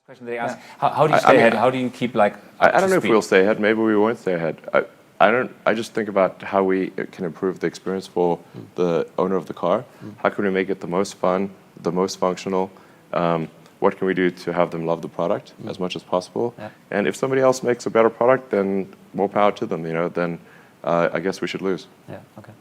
Question they ask: how do you stay ahead? How do you keep like? I don't know if we'll stay ahead. Maybe we won't stay ahead. I don't. I just think about how we can improve the experience for the owner of the car. How can we make it the most fun, the most functional? What can we do to have them love the product as much as possible? Yeah. And if somebody else makes a better product, then more power to them. Then I guess we should lose. Yeah. Okay.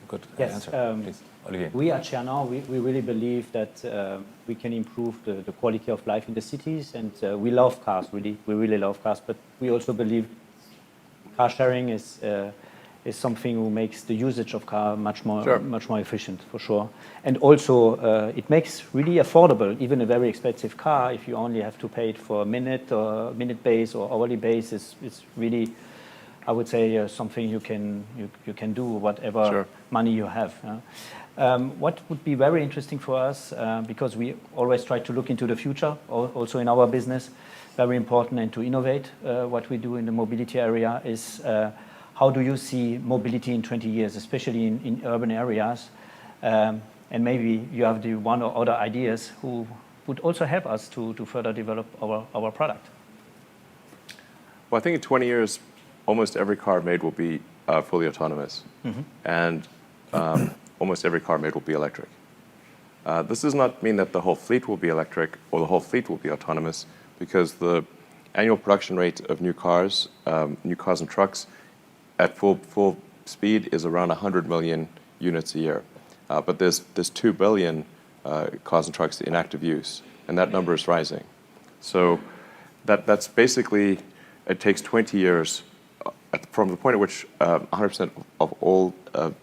Good yes, answer. Please, Olivier. We at Chernow, we really believe that we can improve the quality of life in the cities, and we love cars. We really love cars, but we also believe car sharing is something who makes the usage of car much more efficient, for sure. And also, it makes really affordable. Even a very expensive car, if you only have to pay it for a minute or minute base or hourly base, it's really, I would say, something you can do whatever money you have. What would be very interesting for us, because we always try to look into the future, also in our business, very important, and to innovate what we do in the mobility area is how do you see mobility in 20 years, especially in urban areas? And maybe you have the one or other ideas who would also help us to further develop our product. Well, I think in 20 years, almost every car made will be fully autonomous. And almost every car made will be electric. This does not mean that the whole fleet will be electric or the whole fleet will be autonomous, because the annual production rate of new cars and trucks at full speed is around 100 million units a year. But there's 2 billion cars and trucks in active use, and that number is rising. So that's basically, it takes 20 years from the point at which 100% of all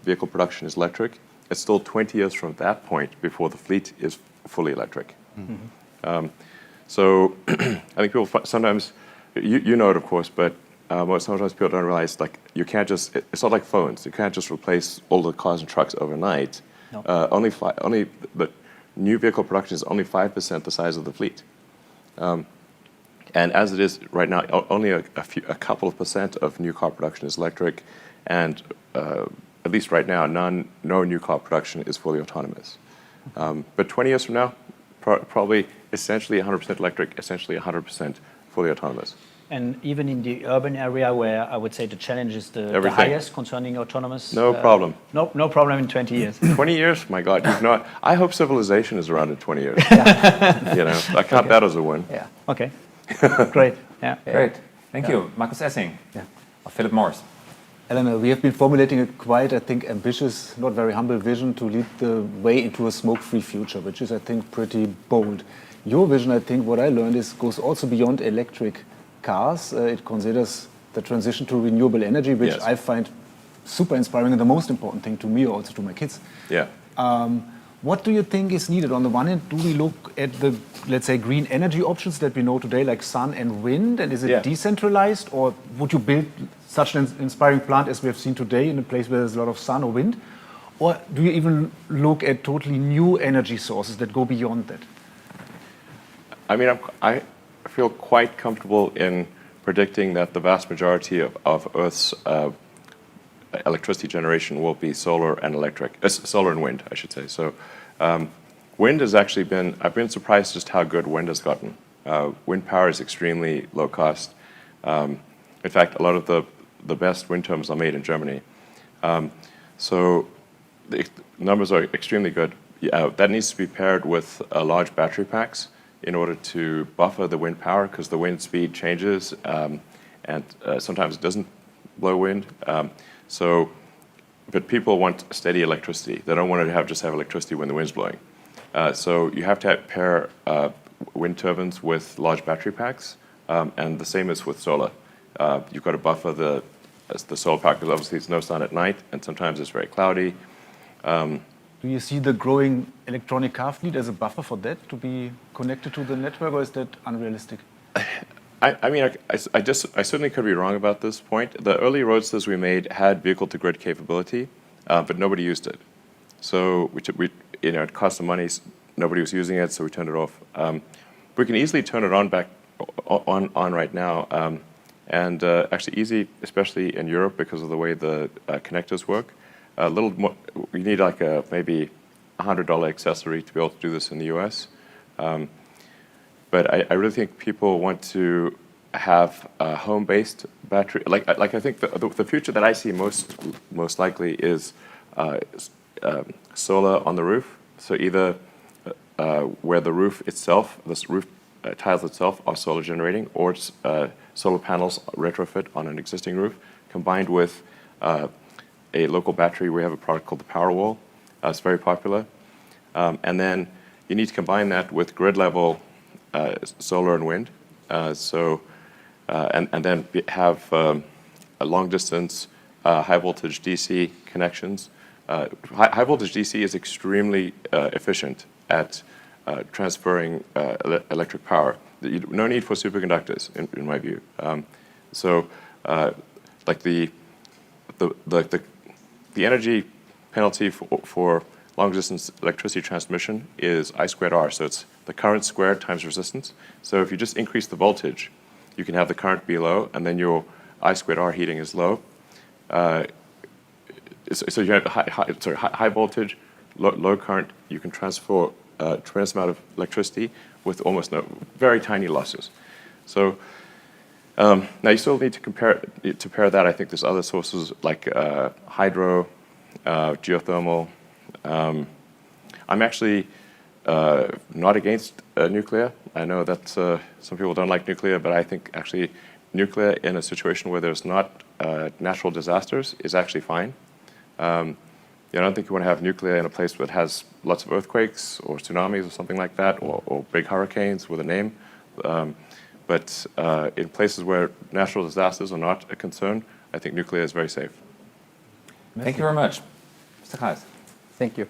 vehicle production is electric. It's still 20 years from that point before the fleet is fully electric. So I think people sometimes, you know it of course, but sometimes people don't realize, like, you can't just, it's not like phones. You can't just replace all the cars and trucks overnight. No. Only the new vehicle production is only 5% the size of the fleet. And as it is right now, only a couple of percent of new car production is electric, and at least right now, no new car production is fully autonomous. But 20 years from now, probably essentially 100% electric, essentially 100% fully autonomous. And even in the urban area, where I would say the challenge is the highest concerning autonomous. No problem. No problem in 20 years. 20 years? My God, you've not. I hope civilization is around in 20 years. I count that as a win. Yeah. Okay. Great. Yeah. Great. Thank you, Markus Essing. Yeah. Philip Morris. Alan, we have been formulating a quite, I think, ambitious, not very humble vision to lead the way into a smoke-free future, which is, I think, pretty bold. Your vision, I think, what I learned is goes also beyond electric cars. It considers the transition to renewable energy, which I find super inspiring and the most important thing to me, also to my kids. Yeah. What do you think is needed? On the one hand, do we look at the, let's say, green energy options that we know today, like sun and wind, and is it decentralized, or would you build such an inspiring plant as we have seen today in a place where there's a lot of sun or wind? Or do you even look at totally new energy sources that go beyond that? I mean, I feel quite comfortable in predicting that the vast majority of Earth's electricity generation will be solar and solar and wind, I should say. So wind has actually been, I've been surprised just how good wind has gotten. Wind power is extremely low cost. In fact, a lot of the best wind turbines are made in Germany. So the numbers are extremely good. That needs to be paired with large battery packs in order to buffer the wind power, because the wind speed changes and sometimes it doesn't blow wind. But people want steady electricity. They don't want to just have electricity when the wind's blowing. So you have to pair wind turbines with large battery packs, and the same is with solar. You've got to buffer the solar pack, because obviously it's no sun at night, and sometimes it's very cloudy. Do you see the growing electronic car fleet as a buffer for that, to be connected to the network, or is that unrealistic? I mean, I certainly could be wrong about this point. The early Roadsters we made had vehicle-to-grid capability, but nobody used it. So it cost some money. Nobody was using it, so we turned it off. We can easily turn it on right now, and actually easy, especially in Europe, because of the way the connectors work. A little more, we need like maybe $100 accessory to be able to do this in the US. but I really think people want to have a home-based battery. Like I think the future that I see most likely is solar on the roof. So either where the roof itself, this roof tiles itself are solar generating, or solar panels retrofit on an existing roof, combined with a local battery. We have a product called the Powerwall. It's very popular. And then you need to combine that with grid level solar and wind. And then have a long distance high voltage DC connections. High voltage DC is extremely efficient at transferring electric power. No need for superconductors, in my view. Like the energy penalty for long distance electricity transmission is I squared R. So it's the current squared times resistance. So if you just increase the voltage, you can have the current be low, and then your I squared R heating is low. So you have high voltage, low current. You can transfer a tremendous amount of electricity with almost no, very tiny losses. So now you still need to pair that. I think there's other sources like hydro, geothermal. I'm actually not against nuclear. I know that some people don't like nuclear, but I think actually nuclear in a situation where there's not natural disasters is actually fine. I don't think you want to have nuclear in a place that has lots of earthquakes or tsunamis or something like that, or big hurricanes with a name. But in places where natural disasters are not a concern, I think nuclear is very safe. Thank you very much. Mr. Kais. Thank you.